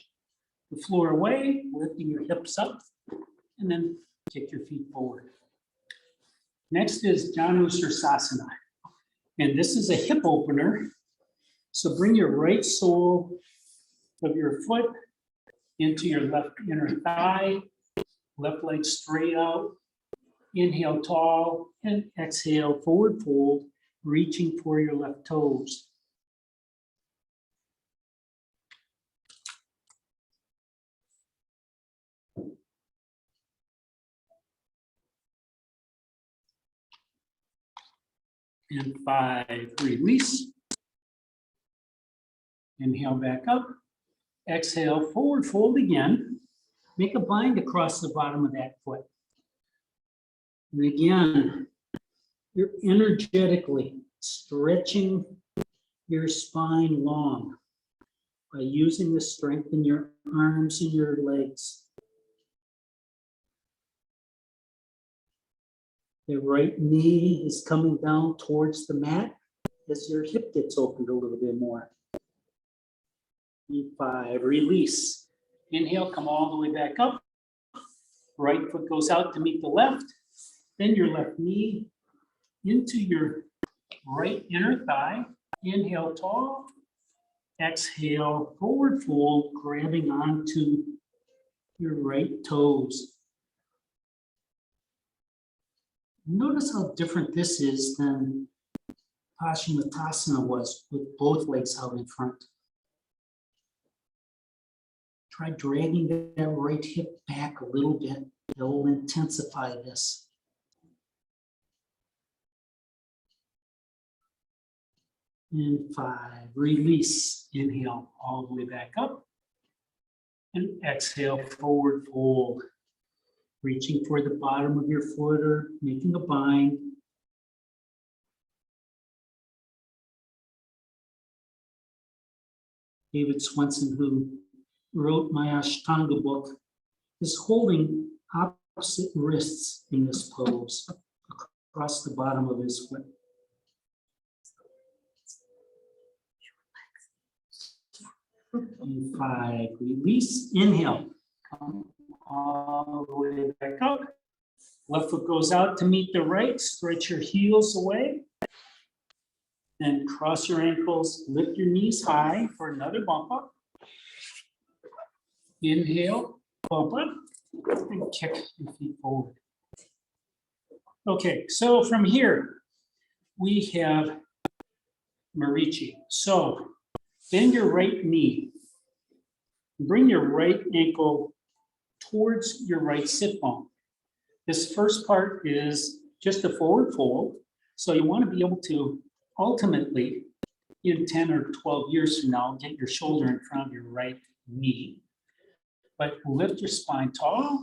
the floor away, lifting your hips up, and then kick your feet forward. Next is Janusirsasana. And this is a hip opener. So bring your right sole of your foot into your left inner thigh, left leg straight out. Inhale tall and exhale forward fold, reaching for your left toes. And 5, release. Inhale back up. Exhale, forward fold again. Make a bind across the bottom of that foot. And again, you're energetically stretching your spine long by using the strength in your arms and your legs. The right knee is coming down towards the mat as your hip gets opened a little bit more. And 5, release. Inhale, come all the way back up. Right foot goes out to meet the left. Then your left knee into your right inner thigh. Inhale tall. Exhale, forward fold, grabbing onto your right toes. Notice how different this is than Padmasana was with both legs out in front. Try dragging that right hip back a little bit. It will intensify this. And 5, release, inhale all the way back up. And exhale, forward fold. Reaching for the bottom of your foot or making a bind. David Swenson, who wrote my Ashtanga book, is holding opposite wrists in this pose across the bottom of his foot. And 5, release, inhale. Come all the way back up. Left foot goes out to meet the right. Stretch your heels away. Then cross your ankles, lift your knees high for another bump up. Inhale, bump up, and kick your feet forward. Okay, so from here, we have Marichi. So bend your right knee. Bring your right ankle towards your right sit bone. This first part is just a forward fold. So you want to be able to ultimately, in 10 or 12 years from now, get your shoulder in front of your right knee. But lift your spine tall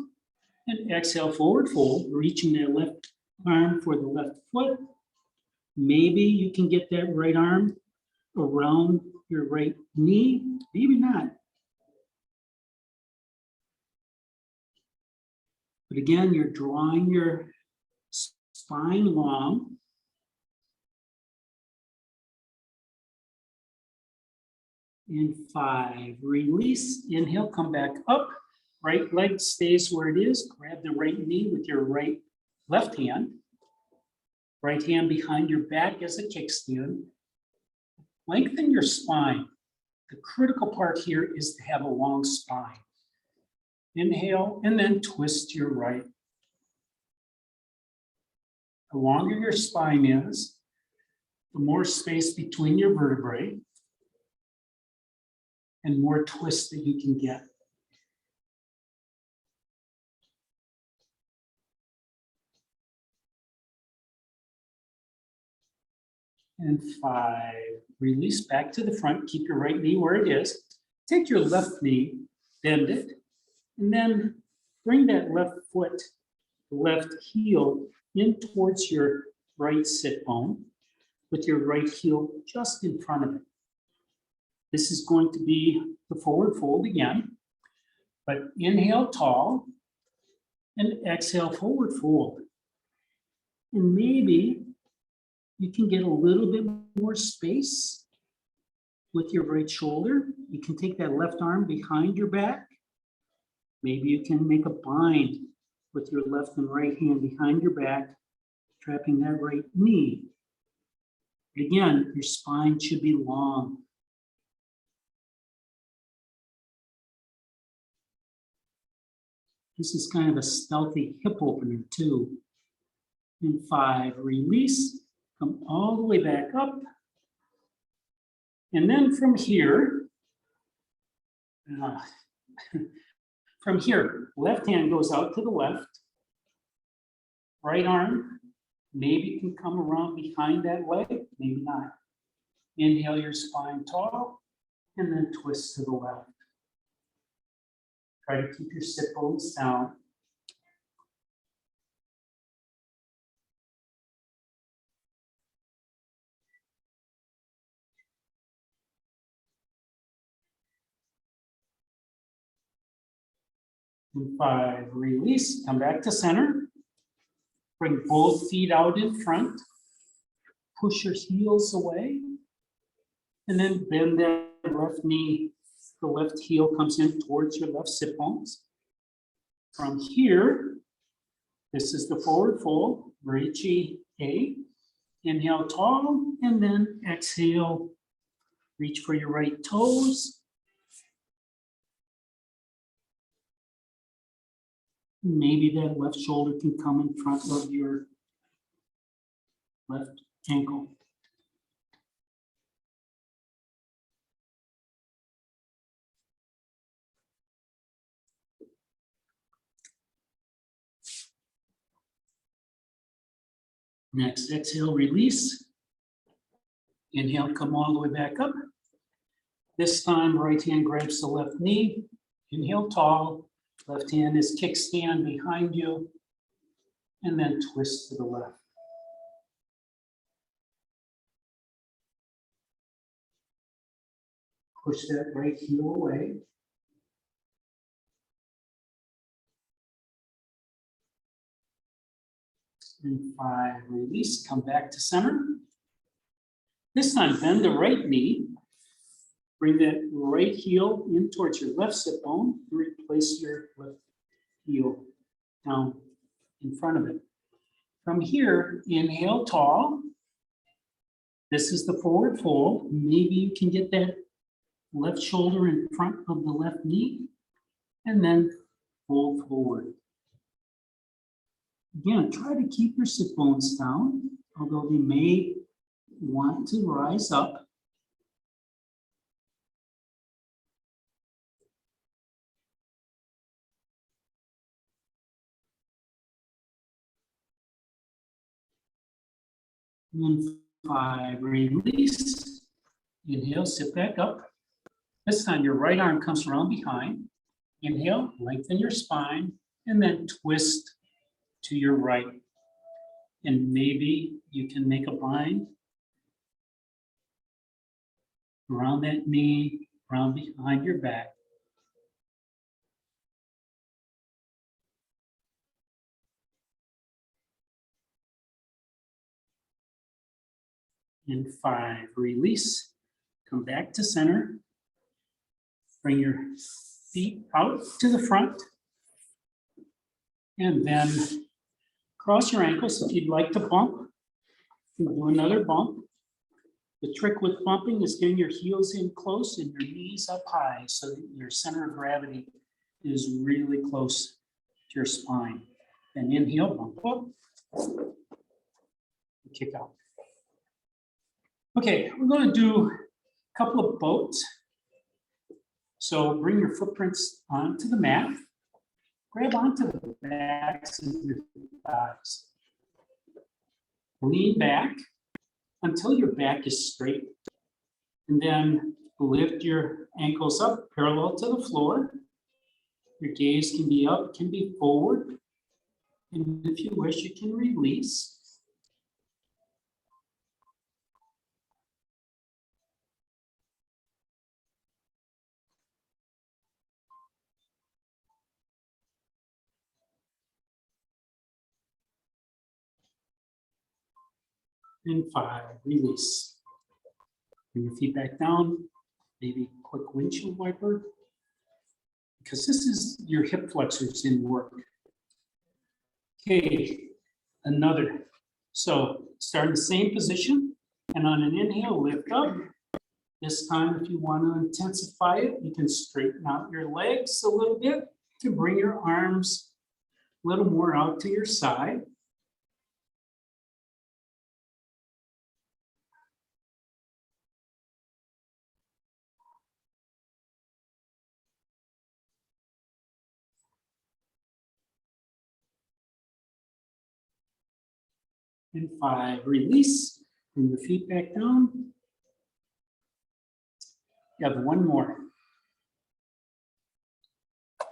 and exhale, forward fold, reaching that left arm for the left foot. Maybe you can get that right arm around your right knee, maybe not. But again, you're drawing your spine long. And 5, release, inhale, come back up. Right leg stays where it is. Grab the right knee with your left hand. Right hand behind your back as a kickstand. Lengthen your spine. The critical part here is to have a long spine. Inhale, and then twist your right. The longer your spine is, the more space between your vertebrae, and more twist that you can get. And 5, release back to the front. Keep your right knee where it is. Take your left knee, bend it, and then bring that left foot, left heel in towards your right sit bone with your right heel just in front of it. This is going to be the forward fold again, but inhale tall and exhale forward fold. And maybe you can get a little bit more space with your right shoulder. You can take that left arm behind your back. Maybe you can make a bind with your left and right hand behind your back, trapping that right knee. But again, your spine should be long. This is kind of a stealthy hip opener too. And 5, release, come all the way back up. And then from here, left hand goes out to the left. Right arm, maybe can come around behind that leg, maybe not. Inhale your spine tall, and then twist to the left. Try to keep your sit bones down. And 5, release, come back to center. Bring both feet out in front. Push your heels away. And then bend that left knee. The left heel comes in towards your left sit bones. From here, this is the forward fold, Marichi A. Inhale tall, and then exhale. Reach for your right toes. Maybe that left shoulder can come in front of your left ankle. Next, exhale, release. Inhale, come all the way back up. This time, right hand grabs the left knee. Inhale tall. Left hand is kickstand behind you. And then twist to the left. Push that right heel away. And 5, release, come back to center. This time, bend the right knee. Bring that right heel in towards your left sit bone. Replace your left heel down in front of it. From here, inhale tall. This is the forward fold. Maybe you can get that left shoulder in front of the left knee, and then fold forward. Again, try to keep your sit bones down, although they may want to rise up. And 5, release. Inhale, sit back up. This time your right arm comes around behind. Inhale, lengthen your spine, and then twist to your right. And maybe you can make a bind around that knee, around behind your back. And 5, release. Come back to center. Bring your feet out to the front. And then cross your ankles. If you'd like to bump, you can do another bump. The trick with bumping is getting your heels in close and your knees up high so that your center of gravity is really close to your spine. And inhale, bump up, kick out. Okay, we're going to do a couple of boats. So bring your footprints onto the mat. Grab onto the backs of your thighs. Lean back until your back is straight. And then lift your ankles up parallel to the floor. Your gaze can be up, can be forward. And if you wish, you can release. And 5, release. Bring your feet back down, maybe quick windshield wiper, because this is your hip flexors in work. Okay, another. So start in the same position, and on an inhale, lift up. This time, if you want to intensify it, you can straighten out your legs a little bit. You can bring your arms a little more out to your side. And 5, release. Bring your feet back down. You have one more.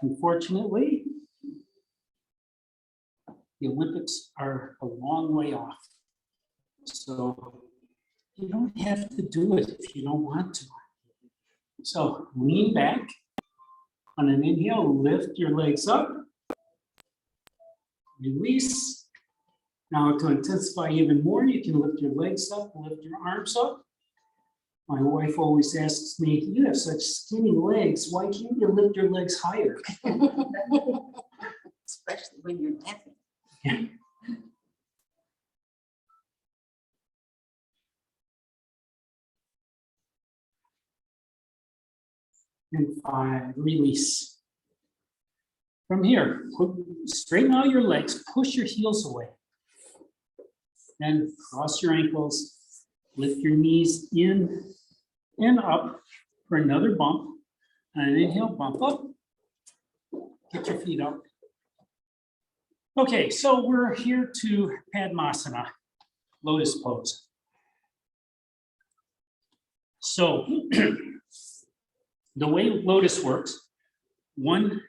Unfortunately, the Olympics are a long way off. So you don't have to do it if you don't want to. So lean back. On an inhale, lift your legs up. Release. Now to intensify even more, you can lift your legs up, lift your arms up. My wife always asks me, you have such skinny legs, why can't you lift your legs higher? Especially when you're laughing. And 5, release. From here, straighten out your legs, push your heels away. Then cross your ankles, lift your knees in and up for another bump. And an inhale, bump up. Get your feet up. Okay, so we're here to Padmasana. lotus pose. So the way lotus works, one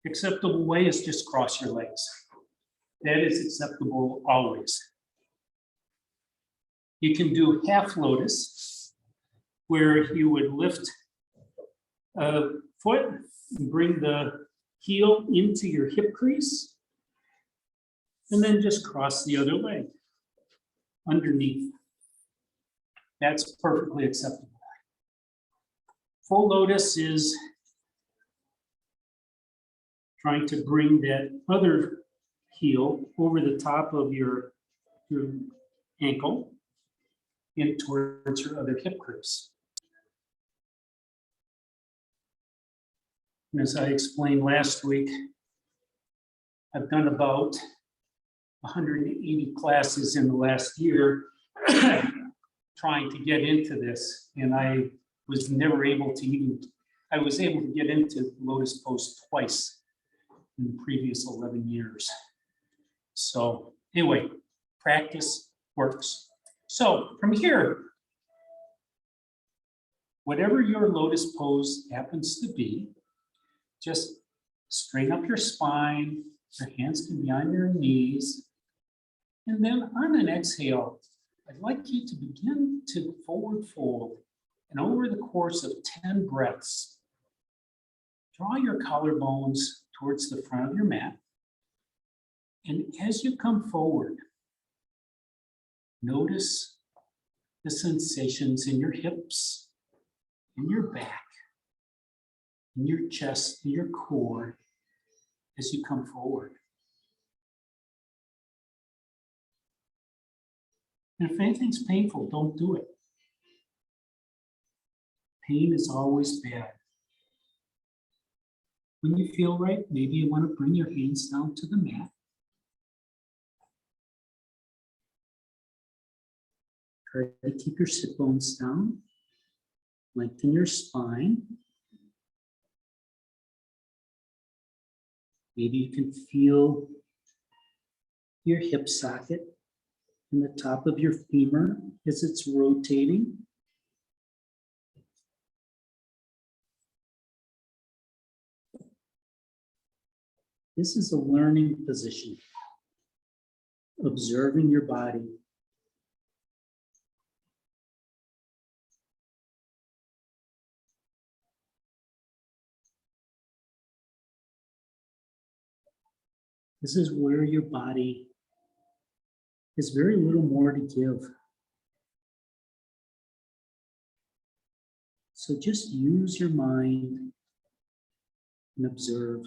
acceptable way is just cross your legs. That is acceptable always. You can do half lotus, where you would lift a foot and bring the heel into your hip crease, and then just cross the other leg underneath. That's perfectly acceptable. Full lotus is trying to bring that other heel over the top of your ankle in towards your other hip crease. And as I explained last week, I've done about 180 classes in the last year trying to get into this, and I was never able to even, I was able to get into lotus pose twice in the previous 11 years. So anyway, practice works. So from here, whatever your lotus pose happens to be, just straighten up your spine, your hands can be on your knees, and then on an exhale, I'd like you to begin to forward fold, and over the course of 10 breaths, draw your collarbones towards the front of your mat. And as you come forward, notice the sensations in your hips, in your back, in your chest, in your core, as you come forward. And if anything's painful, don't do it. Pain is always bad. When you feel right, maybe you want to bring your hands down to the mat. Try to keep your sit bones down. Lengthen your spine. Maybe you can feel your hip socket in the top of your femur as it's rotating. This is a learning position, observing your body. This is where your body has very little more to give. So just use your mind and observe.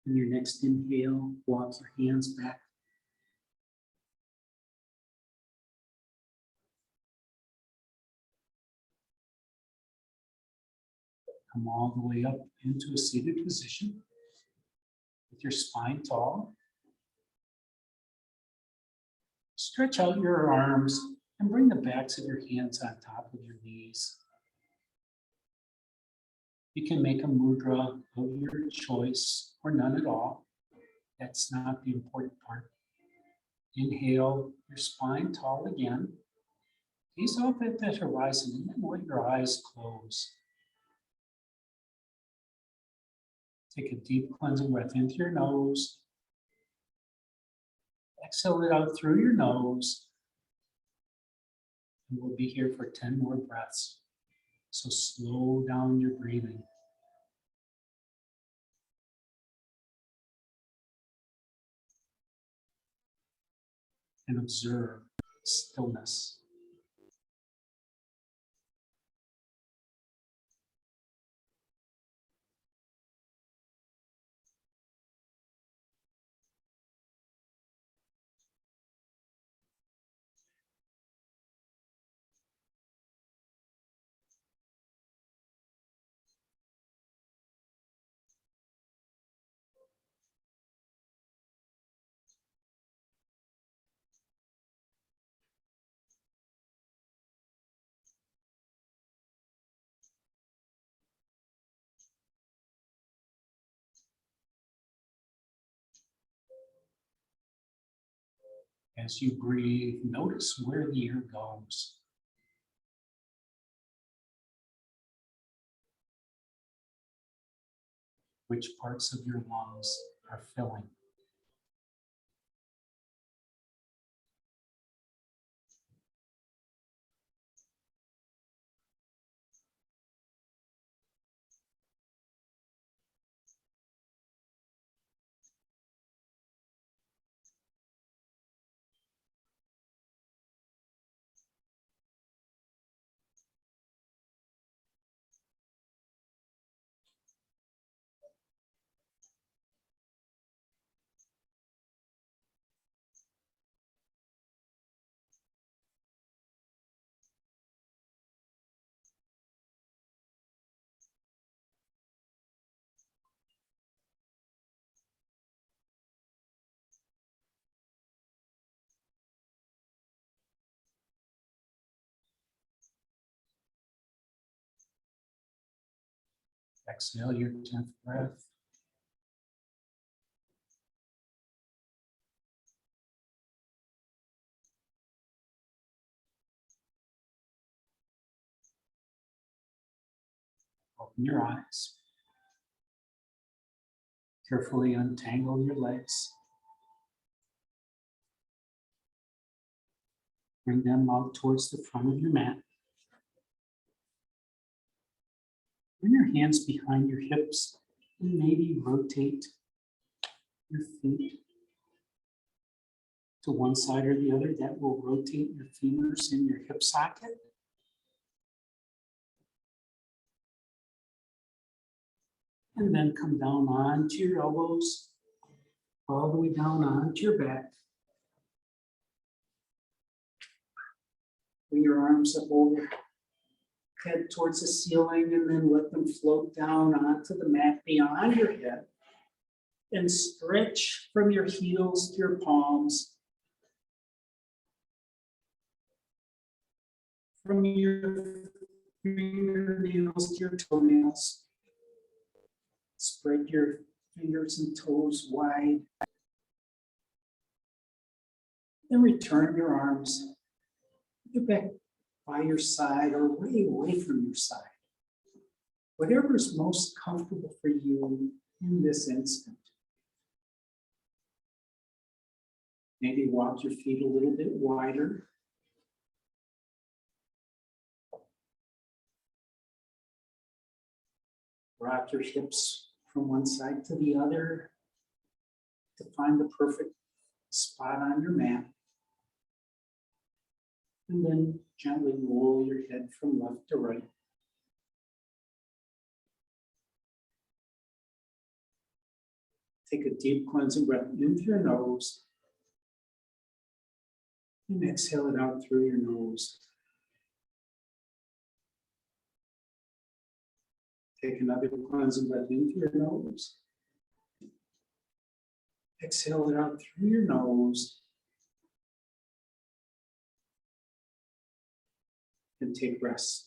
In your next inhale, walk your hands back. Come all the way up into a seated position with your spine tall. Stretch out your arms and bring the backs of your hands on top of your knees. You can make a mudra of your choice or none at all. That's not the important part. Inhale, your spine tall again. Gaze up at that horizon and then let your eyes close. Take a deep cleansing breath into your nose. Exhale it out through your nose. And we'll be here for 10 more breaths. So slow down your breathing. And observe stillness. As you breathe, notice where the air goes. Which parts of your lungs are filling. Exhale your 10th breath. Open your eyes. Carefully untangle your legs. Bring them out towards the front of your mat. Bring your hands behind your hips and maybe rotate your feet to one side or the other. That will rotate your femurs in your hip socket. And then come down onto your elbows, all the way down onto your back. Bring your arms up over, head towards the ceiling, and then let them float down onto the mat beyond your head. And stretch from your heels to your palms. From your fingernails to your toenails. Spread your fingers and toes wide. Then return your arms. Get back by your side or way away from your side. Whatever is most comfortable for you in this instant. Maybe walk your feet a little bit wider. Rock your hips from one side to the other to find the perfect spot on your mat. And then gently roll your head from left to right. Take a deep cleansing breath in through your nose. And exhale it out through your nose. Take another cleansing breath in through your nose. Exhale it out through your nose. And take rest.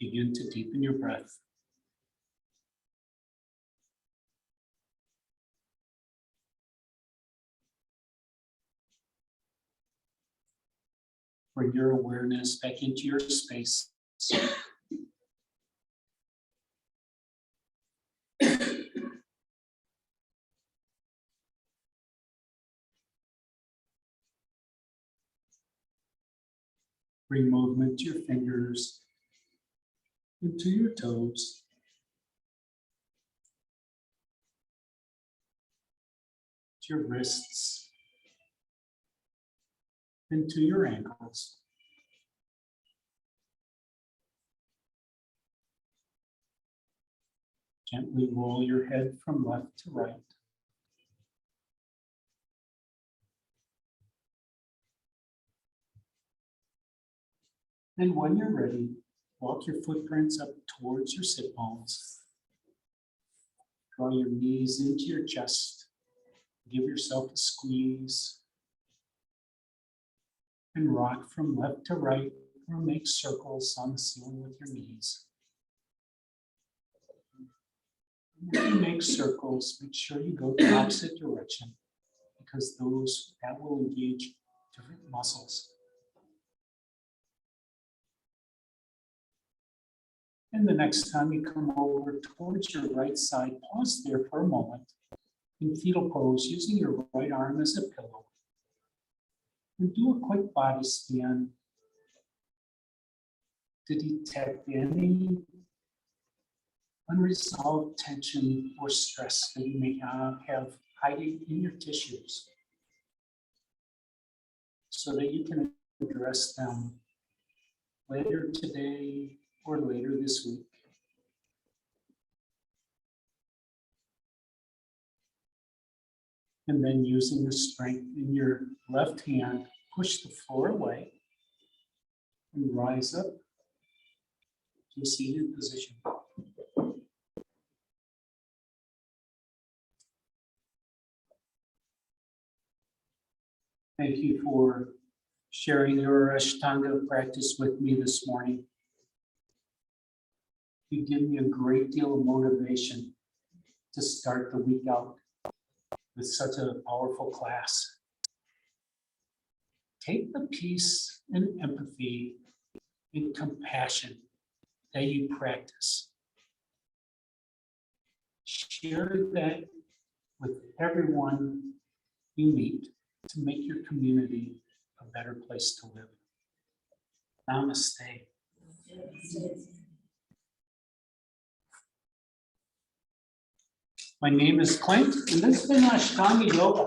Begin to deepen your breath. Bring your awareness back into your space. Bring movement to your fingers, into your toes. To your wrists, into your ankles. Gently roll your head from left to right. And when you're ready, walk your footprints up towards your sit bones. Draw your knees into your chest. Give yourself a squeeze. And rock from left to right or make circles on the ceiling with your knees. When you make circles, make sure you go the opposite direction because that will engage different muscles. And the next time you come over towards your right side, pause there for a moment in fetal pose using your right arm as a pillow. And do a quick body scan to detect any unresolved tension or stress that you may have hiding in your tissues so that you can address them later today or later this week. And then using the strength in your left hand, push the floor away and rise up to a seated position. Thank you for sharing your Ashtanga practice with me this morning. You give me a great deal of motivation to start the week out with such a powerful class. Take the peace and empathy and compassion that you practice. Share that with everyone you meet to make your community a better place to live. Namaste. My name is Clint, and this has been Ashtanga Yoga.